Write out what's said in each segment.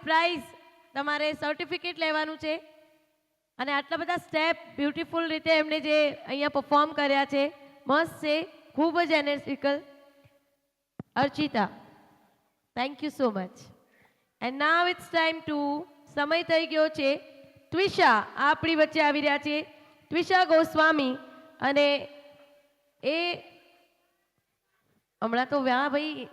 price તમારે certificate લેવાનું છે અને આટલા બધા સ્ટેપ બ્યુટીફુલ રીતે એમણે જે અહીંયા પરફોર્મ કર્યા છે મસ્ત છે ખૂબ જ એનર્જિકલ Archita thank you so much and now it's time to સમય થઈ ગયો છે ટ્વિશા આપણી વચ્ચે આવી રહ્યા છે ટ્વિશા ગોસ્વામી અને એ હમણાં તો વ્યા ભાઈ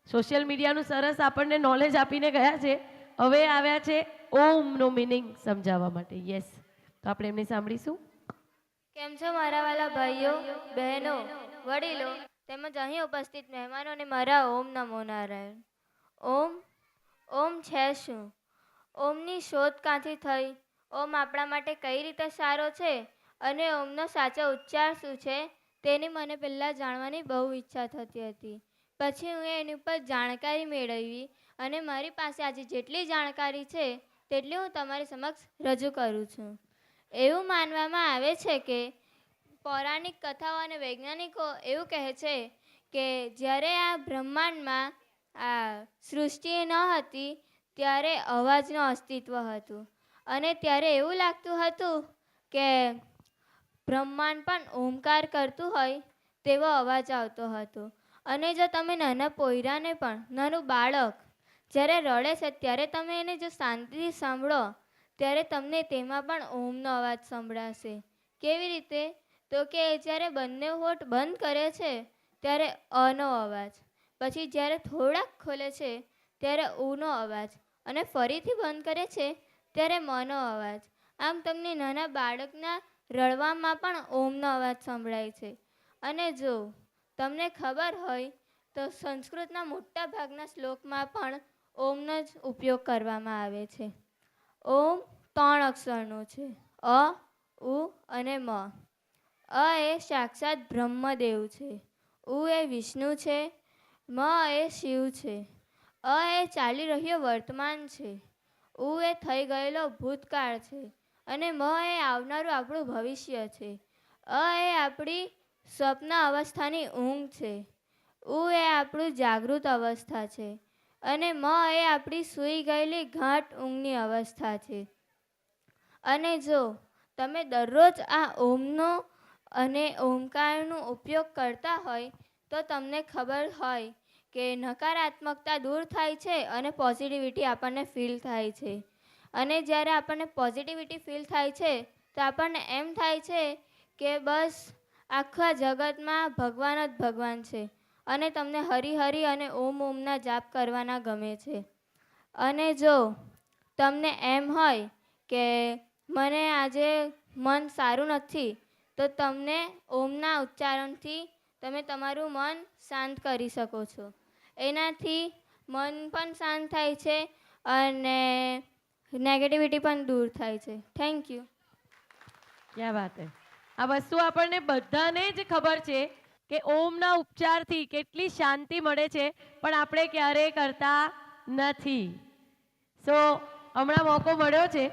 સોશિયલ મીડિયાનું સરસ આપણને નોલેજ આપીને ગયા છે હવે આવ્યા છે ઓમનો મિનિંગ સમજાવવા માટે યસ તો આપણે એમને સાંભળીશું કેમ છો મારા વાલા ભાઈઓ બહેનો વડીલો તેમજ અહીં ઉપસ્થિત મહેમાનો અને મારા ઓમ નમો નારાયણ ઓમ છે શું ઓમની શોધ ક્યાંથી થઈ ઓમ આપણા માટે કઈ રીતે સારો છે અને ઓમનો સાચો ઉચ્ચાર શું છે તેની મને પહેલાં જાણવાની બહુ ઈચ્છા થતી હતી પછી હું એની ઉપર જાણકારી મેળવી અને મારી પાસે આજે જેટલી જાણકારી છે તેટલી હું તમારી સમક્ષ રજૂ કરું છું એવું માનવામાં આવે છે કે પૌરાણિક કથાઓ અને વૈજ્ઞાનિકો એવું કહે છે કે જ્યારે આ બ્રહ્માંડમાં આ સૃષ્ટિ ન હતી ત્યારે અવાજનું અસ્તિત્વ હતું અને ત્યારે એવું લાગતું હતું કે બ્રહ્માંડ પણ ઓમકાર કરતું હોય તેવો અવાજ આવતો હતો અને જો તમે નાના પોયરાને પણ નાનું બાળક જ્યારે રડે છે ત્યારે તમે એને જો શાંતિથી સાંભળો ત્યારે તમને તેમાં પણ ઓમનો અવાજ સંભળાશે કેવી રીતે તો કે જ્યારે બંને હોઠ બંધ કરે છે ત્યારે અનો અવાજ પછી જ્યારે થોડાક ખોલે છે ત્યારે ઉનો અવાજ અને ફરીથી બંધ કરે છે ત્યારે મનો અવાજ આમ તમને નાના બાળકના રડવામાં પણ ઓમનો અવાજ સંભળાય છે અને જો તમને ખબર હોય તો સંસ્કૃતના મોટા ભાગના શ્લોકમાં પણ ઓમનો જ ઉપયોગ કરવામાં આવે છે ઓમ 3 અક્ષરનો છે અ ઉ અને મ અ એ સાક્ષાત બ્રહ્મદેવ છે ઉ એ વિષ્ણુ છે મ એ શિવ છે અ એ ચાલી રહ્યો વર્તમાન છે ઉ એ થઈ ગયેલો ભૂતકાળ છે અને મ એ આવનારું આપણું ભવિષ્ય છે અ એ આપણી સ્વપ્ન અવસ્થાની ઊંઘ છે ઉ એ આપણું જાગૃત અવસ્થા છે અને મ એ આપણી સૂઈ ગયેલી ઘાટ ઊંઘની અવસ્થા છે અને જો તમે દરરોજ આ ઓમનો અને ઓમકારનો ઉપયોગ કરતા હોય તો તમને ખબર હોય કે નકારાત્મકતા દૂર થાય છે અને પોઝિટિવિટી આપણને ફીલ થાય છે અને જ્યારે આપણને પોઝિટિવિટી ફીલ થાય છે તો આપણને એમ થાય છે કે બસ આખા જગતમાં ભગવાન જ ભગવાન છે અને તમને હરી હરી અને ઓમના જાપ કરવાના ગમે છે અને જો તમને એમ હોય કે મને આજે મન સારું નથી તો તમને ઓમના ઉચ્ચારણથી તમે તમારું મન શાંત કરી શકો છો એનાથી મન પણ શાંત થાય છે અને નેગેટિવિટી પણ દૂર થાય છે થેન્ક યુ ક્યાં વાત હે આ વસ્તુ આપણને બધાને જ ખબર છે કે ઓમના ઉપચારથી કેટલી શાંતિ મળે છે પણ આપણે ક્યારેય કરતા નથી સો હમણાં મોકો મળ્યો છે